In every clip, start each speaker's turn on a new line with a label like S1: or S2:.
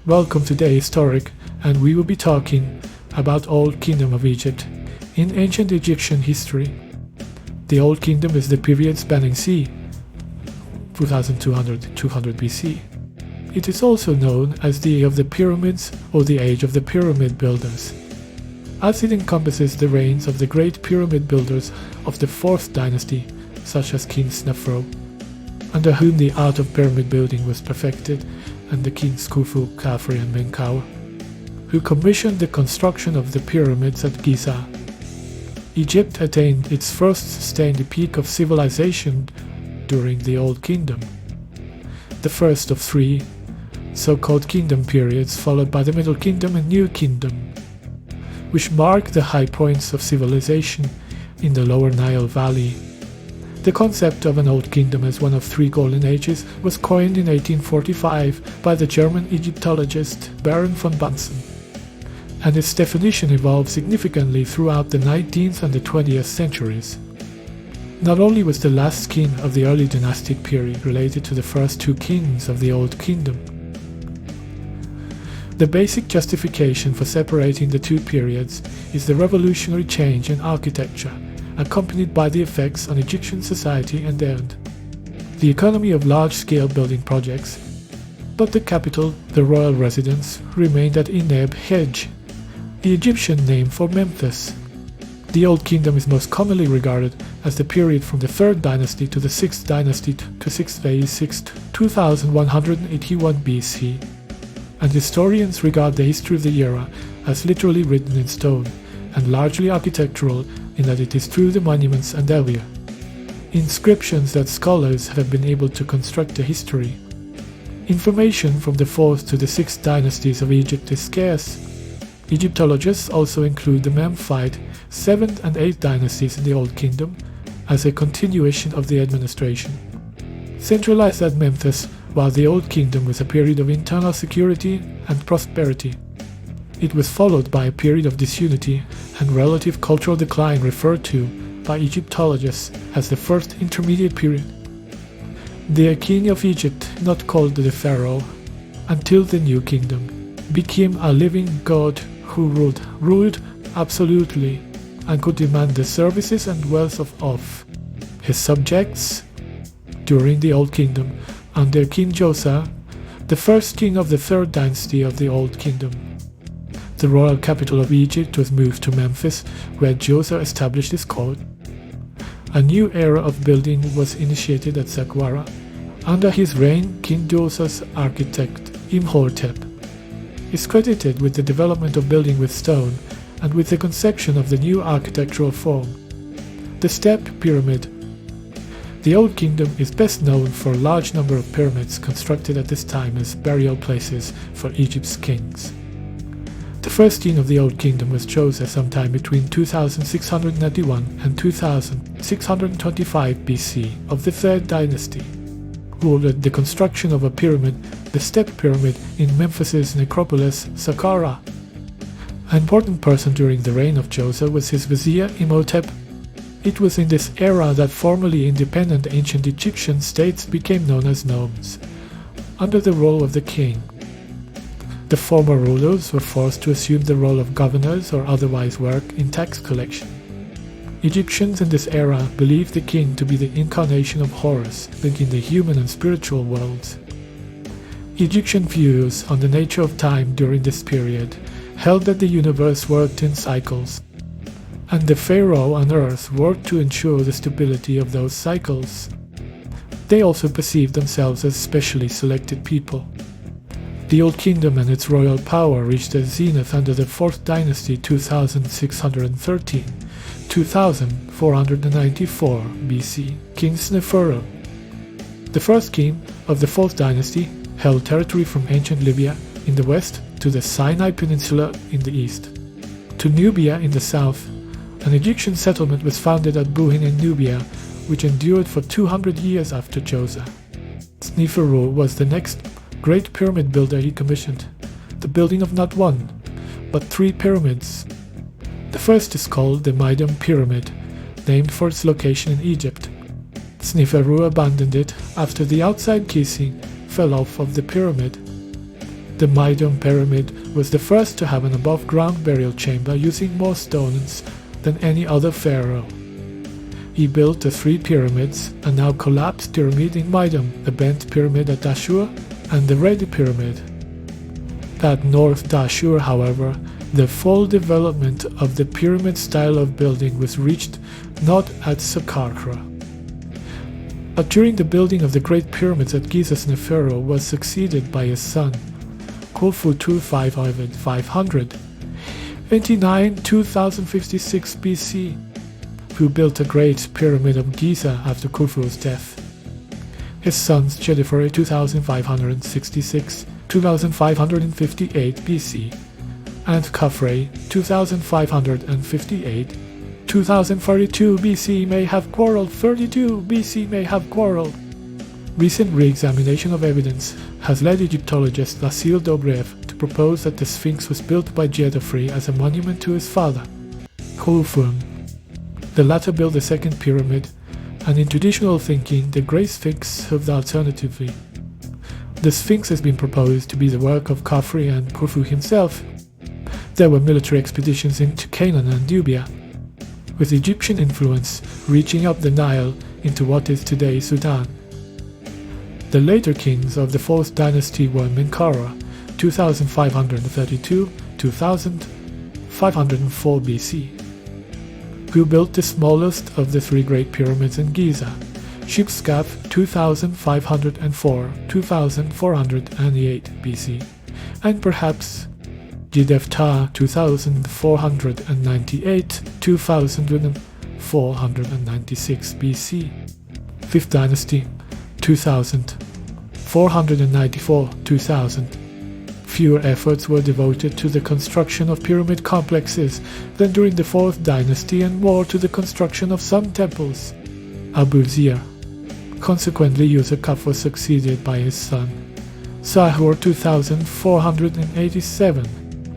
S1: Welcome to Day Historic, and we will be talking about Old Kingdom of Egypt. In ancient Egyptian history, the Old Kingdom is the period spanning c. 2200 to 200 BC. It is also known as the Age of the Pyramids or the Age of the Pyramid Builders, as it encompasses the reigns of the Great Pyramid builders of the 4th dynasty, such as King Snefru, under whom the art of pyramid building was perfected, and the kings Khufu, Khafre and Menkaure, who commissioned the construction of the pyramids at Giza. Egypt attained its first sustained peak of civilization during the Old Kingdom, the first of 3 so-called kingdom periods, followed by the Middle Kingdom and New Kingdom, which mark the high points of civilization in the Lower Nile Valley. The concept of an Old Kingdom as one of 3 golden ages was coined in 1845 by the German Egyptologist Baron von Bunsen, and its definition evolved significantly throughout the 19th and the 20th centuries. Not only was the last king of the early dynastic period related to the first 2 kings of the Old Kingdom, the basic justification for separating the 2 periods is the revolutionary change in architecture, accompanied by the effects on Egyptian society and the economy of large-scale building projects. But the capital, the royal residence, remained at Ineb Hej, the Egyptian name for Memphis. The Old Kingdom is most commonly regarded as the period from the 3rd dynasty to the 6th dynasty to 6th phase 2181 BC, and historians regard the history of the era as literally written in stone and largely architectural, in that it is through the monuments and earlier inscriptions that scholars have been able to construct a history. Information from the 4th to the 6th dynasties of Egypt is scarce. Egyptologists also include the Memphite 7th and 8th dynasties in the Old Kingdom as a continuation of the administration, centralized at Memphis, while the Old Kingdom was a period of internal security and prosperity. It was followed by a period of disunity and relative cultural decline referred to by Egyptologists as the First Intermediate Period. The king of Egypt, not called the pharaoh, until the New Kingdom, became a living god who ruled absolutely and could demand the services and wealth of his subjects. During the Old Kingdom, under King Djoser, the first king of the 3rd dynasty of the Old Kingdom, the royal capital of Egypt was moved to Memphis, where Djoser established his court. A new era of building was initiated at Saqqara. Under his reign, King Djoser's architect, Imhotep, is credited with the development of building with stone and with the conception of the new architectural form, the step pyramid. The Old Kingdom is best known for a large number of pyramids constructed at this time as burial places for Egypt's kings. The first king of the Old Kingdom was Djoser sometime between 2691 and 2625 BC of the 3rd dynasty, who ordered the construction of a pyramid, the Step Pyramid, in Memphis's necropolis Saqqara. An important person during the reign of Djoser was his vizier Imhotep. It was in this era that formerly independent ancient Egyptian states became known as nomes, under the rule of the king. The former rulers were forced to assume the role of governors or otherwise work in tax collection. Egyptians in this era believed the king to be the incarnation of Horus, linking the human and spiritual worlds. Egyptian views on the nature of time during this period held that the universe worked in cycles, and the pharaoh on earth worked to ensure the stability of those cycles. They also perceived themselves as specially selected people. The Old Kingdom and its royal power reached their zenith under the 4th dynasty 2613, 2494 BC, King Snefru. The first king of the 4th dynasty held territory from ancient Libya in the west to the Sinai Peninsula in the east, to Nubia in the south. An Egyptian settlement was founded at Buhin in Nubia, which endured for 200 years after Djoser. Snefru was the next Great Pyramid builder he commissioned, the building of not 1, but 3 pyramids. The first is called the Midian Pyramid, named for its location in Egypt. Snefru abandoned it after the outside casing fell off of the pyramid. The Great Pyramid was the first to have an above-ground burial chamber using more stones than any other pharaoh. He built the three pyramids, a now collapsed pyramid in Midian, the bent pyramid at Dashur, and the ready pyramid. At North Dashur, however, the full development of the pyramid style of building was reached not at Saqqara. But during the building of the Great Pyramids at Giza's new pharaoh was succeeded by his son, Khufu 2500, 2056 BC, who built the Great Pyramid of Giza after Khufu's death. His sons Chedefre 2566, 2558 BC, and Khafre 2558, 2042 BC may have quarreled, 32 BC may have quarreled. Recent re-examination of evidence has led Egyptologist Vasile Dobrev to propose that the Sphinx was built by Chedefre as a monument to his father, Khufu. The latter built the second pyramid, and in traditional thinking, the Great Sphinx served alternatively. The Sphinx has been proposed to be the work of Khafre and Khufu himself. There were military expeditions into Canaan and Nubia, with Egyptian influence reaching up the Nile into what is today Sudan. The later kings of the 4th dynasty were Menkaura, 2532–2504 BC, who built the smallest of the three Great Pyramids in Giza, Shipskaf 2504–2408 BC, and perhaps Jidefta 2498–2496 BC, 5th dynasty 2494–2000. Fewer efforts were devoted to the construction of pyramid complexes than during the 4th dynasty, and more to the construction of some temples. Abu Zir. Consequently, Userkaf was succeeded by his son, Sahur 2487,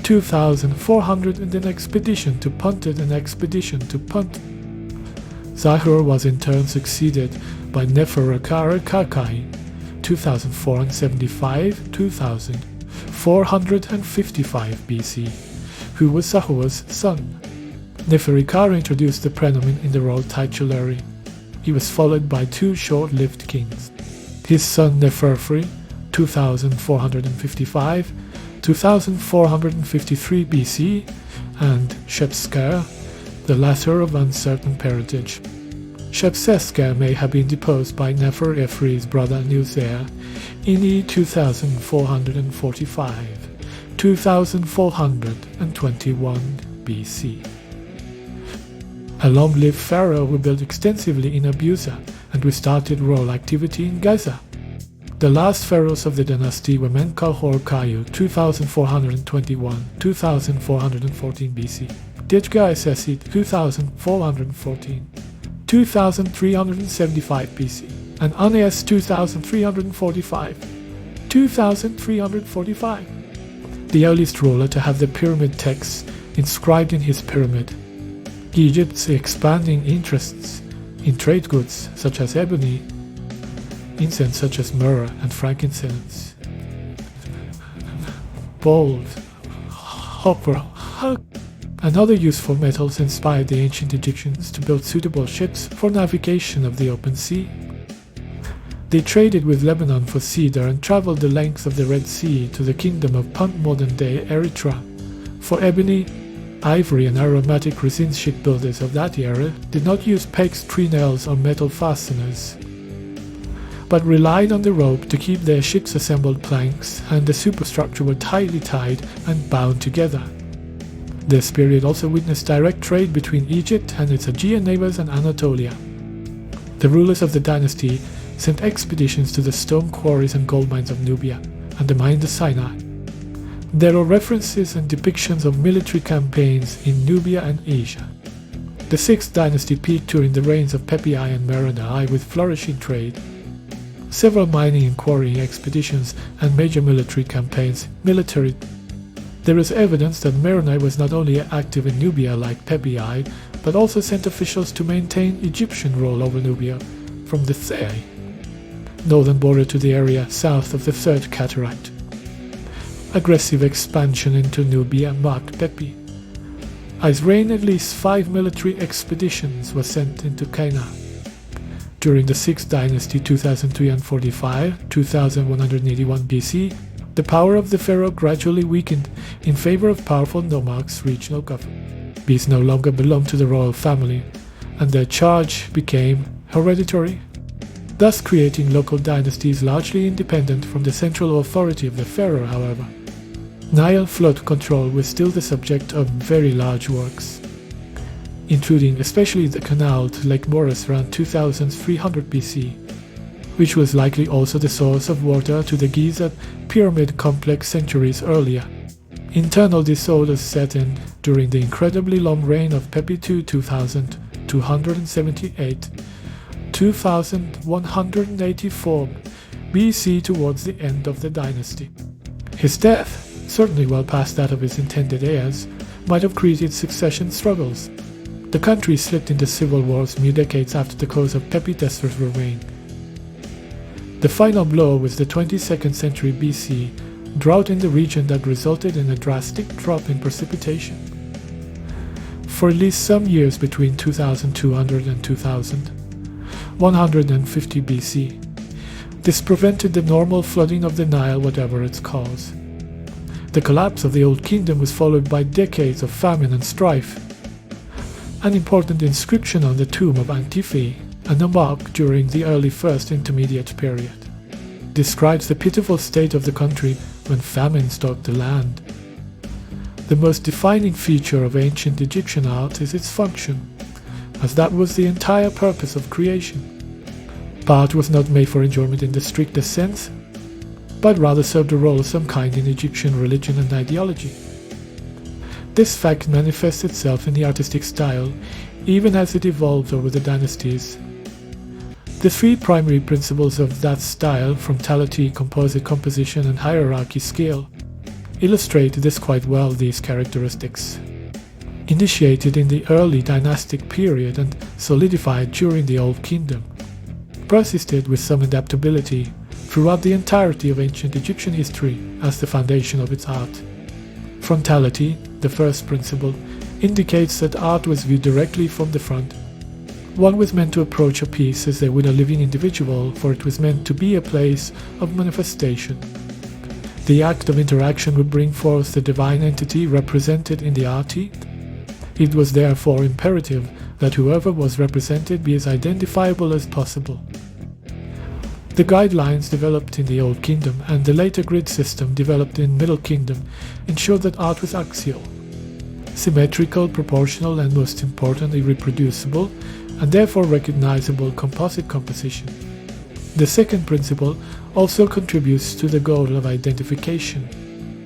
S1: 2400 and an expedition to Punt. Sahur was in turn succeeded by Neferakar Kakai, 2475–2455 BC, who was Sahur's son. Neferikar introduced the prenomen in the royal titulary. He was followed by two short-lived kings, his son Neferfri, 2455–2453 BC, and Shepsesker, the latter of uncertain parentage. Shepsesker may have been deposed by Nefer-Efri's brother Nuzer in E 2445–2421 BC. A long-lived pharaoh who built extensively in Abusa and who started royal activity in Giza. The last pharaohs of the dynasty were Menkaure-Kayu 2421–2414 BC, Djedga-Essesit 2414, 2375 BC, and Anes 2345. The earliest ruler to have the pyramid texts inscribed in his pyramid. Egypt's expanding interests in trade goods such as ebony, incense such as myrrh and frankincense, gold, copper, and other useful metals inspired the ancient Egyptians to build suitable ships for navigation of the open sea. They traded with Lebanon for cedar and traveled the length of the Red Sea to the kingdom of Punt, modern-day Eritrea, for ebony, ivory and aromatic resin. Shipbuilders of that era did not use pegs, tree nails or metal fasteners, but relied on the rope to keep their ships' assembled planks, and the superstructure were tightly tied and bound together. This period also witnessed direct trade between Egypt and its Aegean neighbors and Anatolia. The rulers of the dynasty sent expeditions to the stone quarries and gold mines of Nubia and the mine of Sinai. There are references and depictions of military campaigns in Nubia and Asia. The 6th dynasty peaked during the reigns of Pepi I and Merida I with flourishing trade. Several mining and quarrying expeditions and major military campaigns. There is evidence that Merida was not only active in Nubia like Pepi I, but also sent officials to maintain Egyptian rule over Nubia from the Thai, northern border to the area south of the Third Cataract. aggressive expansion into Nubia marked Pepi. As reign, at least 5 military expeditions were sent into China. During the 6th dynasty 2345, 2181 BC, the power of the pharaoh gradually weakened in favor of powerful nomarchs' regional government. These no longer belonged to the royal family, and their charge became hereditary, thus creating local dynasties largely independent from the central authority of the pharaoh. However, Nile flood control was still the subject of very large works, including especially the canal to Lake Moeris around 2300 BC, which was likely also the source of water to the Giza pyramid complex centuries earlier. Internal disorders set in during the incredibly long reign of Pepi II 2278 2184 BC towards the end of the dynasty. His death, certainly well past that of his intended heirs, might have created succession struggles. The country slipped into civil wars mere decades after the close of Pepi Djoser's reign. The final blow was the 22nd century BC drought in the region that resulted in a drastic drop in precipitation. For at least some years between 2200 and 2150 BC, this prevented the normal flooding of the Nile, whatever its cause. The collapse of the Old Kingdom was followed by decades of famine and strife. An important inscription on the tomb of Antifi, a nomarch during the early First Intermediate period, describes the pitiful state of the country when famine stalked the land. The most defining feature of ancient Egyptian art is its function, as that was the entire purpose of creation. Art was not made for enjoyment in the strictest sense, but rather served a role of some kind in Egyptian religion and ideology. This fact manifests itself in the artistic style, even as it evolved over the dynasties. The three primary principles of that style, frontality, composite composition, and hierarchy scale, illustrate this quite well. These characteristics, initiated in the early dynastic period and solidified during the Old Kingdom, persisted with some adaptability throughout the entirety of ancient Egyptian history as the foundation of its art. Frontality, the first principle, indicates that art was viewed directly from the front. One was meant to approach a piece as they would a living individual, for it was meant to be a place of manifestation. The act of interaction would bring forth the divine entity represented in the artist. It was therefore imperative that whoever was represented be as identifiable as possible. The guidelines developed in the Old Kingdom and the later grid system developed in Middle Kingdom ensured that art was axial, symmetrical, proportional, and most importantly reproducible, and therefore recognizable composite composition. The second principle also contributes to the goal of identification.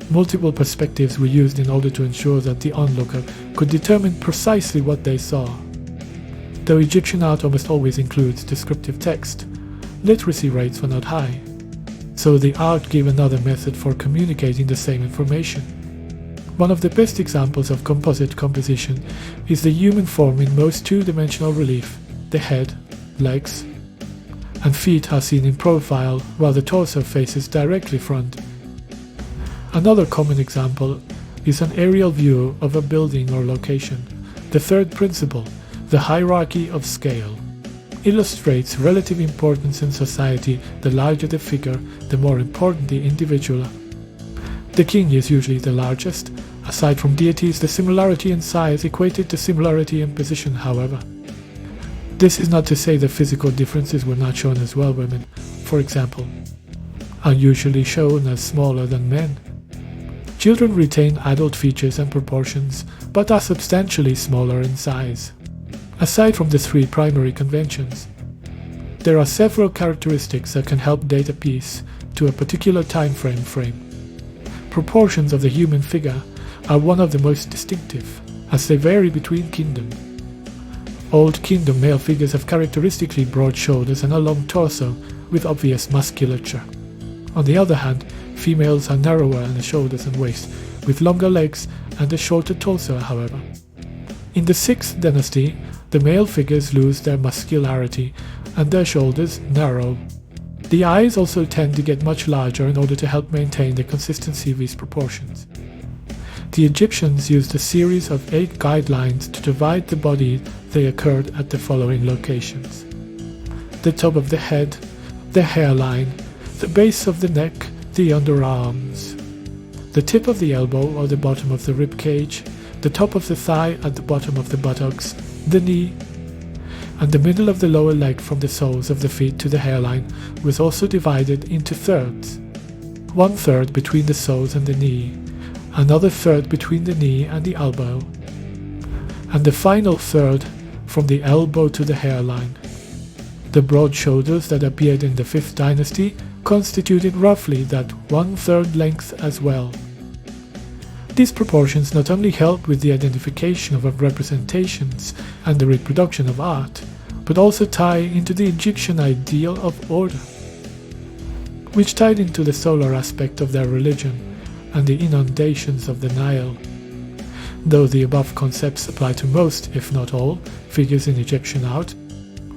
S1: Multiple perspectives were used in order to ensure that the onlooker could determine precisely what they saw. Though Egyptian art almost always includes descriptive text, literacy rates were not high, so the art gave another method for communicating the same information. One of the best examples of composite composition is the human form in most two-dimensional relief. The head, legs, and feet are seen in profile, while the torso faces directly front. Another common example is an aerial view of a building or location. The third principle, the hierarchy of scale, illustrates relative importance in society. The larger the figure, the more important the individual. The king is usually the largest. Aside from deities, the similarity in size equated to similarity in position, however. This is not to say that physical differences were not shown as well. Women, for example, are usually shown as smaller than men. Children retain adult features and proportions, but are substantially smaller in size. Aside from the three primary conventions, there are several characteristics that can help date a piece to a particular time frame. Proportions of the human figure are one of the most distinctive, as they vary between kingdoms. Old Kingdom male figures have characteristically broad shoulders and a long torso with obvious musculature. On the other hand, females are narrower in the shoulders and waist, with longer legs and a shorter torso, however. In the 6th dynasty, the male figures lose their muscularity and their shoulders narrow. The eyes also tend to get much larger in order to help maintain the consistency of these proportions. The Egyptians used a series of 8 guidelines to divide the body. They occurred at the following locations: the top of the head, the hairline, the base of the neck, the underarms, the tip of the elbow or the bottom of the rib cage, the top of the thigh at the bottom of the buttocks, the knee, and the middle of the lower leg from the soles of the feet to the hairline was also divided into thirds. 1/3 between the soles and the knee, another third between the knee and the elbow, and the final third from the elbow to the hairline. The broad shoulders that appeared in the 5th dynasty constituted roughly that 1/3 length as well. These proportions not only help with the identification of representations and the reproduction of art, but also tie into the Egyptian ideal of order, which tied into the solar aspect of their religion and the inundations of the Nile. Though the above concepts apply to most, if not all, figures in Egyptian art,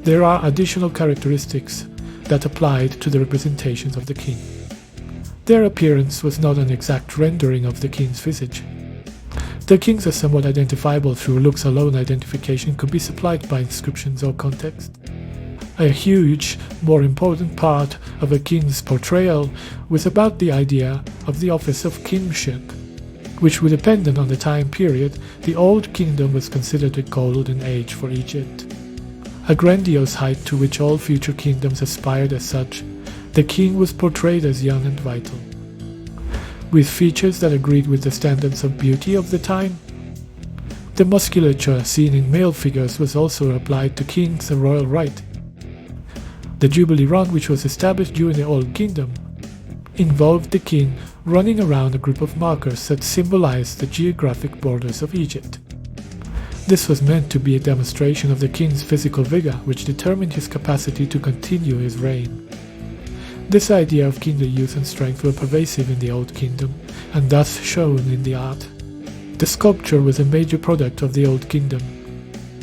S1: there are additional characteristics that applied to the representations of the king. Their appearance was not an exact rendering of the king's visage. The kings are somewhat identifiable through looks alone. Identification could be supplied by inscriptions or context. A huge, more important part of a king's portrayal was about the idea of the office of kingship, which would depend on the time period. The Old Kingdom was considered a golden age for Egypt, a grandiose height to which all future kingdoms aspired. As such, the king was portrayed as young and vital, with features that agreed with the standards of beauty of the time. The musculature seen in male figures was also applied to kings and royal right. The Jubilee Run, which was established during the Old Kingdom, involved the king running around a group of markers that symbolized the geographic borders of Egypt. This was meant to be a demonstration of the king's physical vigor, which determined his capacity to continue his reign. This idea of kingly youth and strength were pervasive in the Old Kingdom, and thus shown in the art. The sculpture was a major product of the Old Kingdom.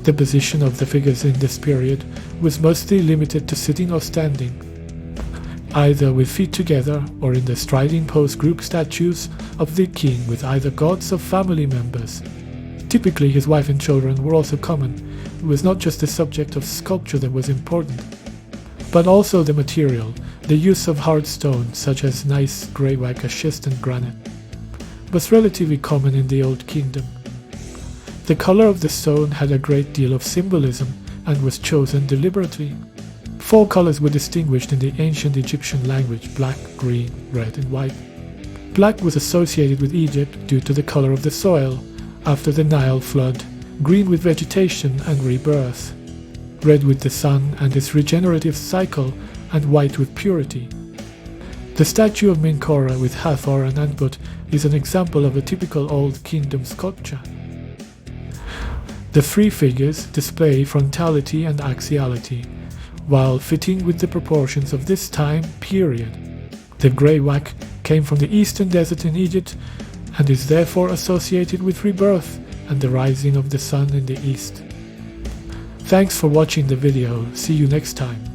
S1: The position of the figures in this period was mostly limited to sitting or standing, either with feet together or in the striding pose. Group statues of the king with either gods or family members. Typically his wife and children were also common. It was not just the subject of sculpture that was important, but also the material. The use of hard stone, such as nice grey white schist and granite, was relatively common in the Old Kingdom. The color of the stone had a great deal of symbolism and was chosen deliberately. 4 colors were distinguished in the ancient Egyptian language: black, green, red, and white. Black was associated with Egypt due to the color of the soil after the Nile flood, green with vegetation and rebirth, red with the sun and its regenerative cycle, and white with purity. The statue of Menkora with Hathor and Anput is an example of a typical Old Kingdom sculpture. The 3 figures display frontality and axiality, while fitting with the proportions of this time period. The grey wak came from the eastern desert in Egypt and is therefore associated with rebirth and the rising of the sun in the east. Thanks for watching the video. See you next time.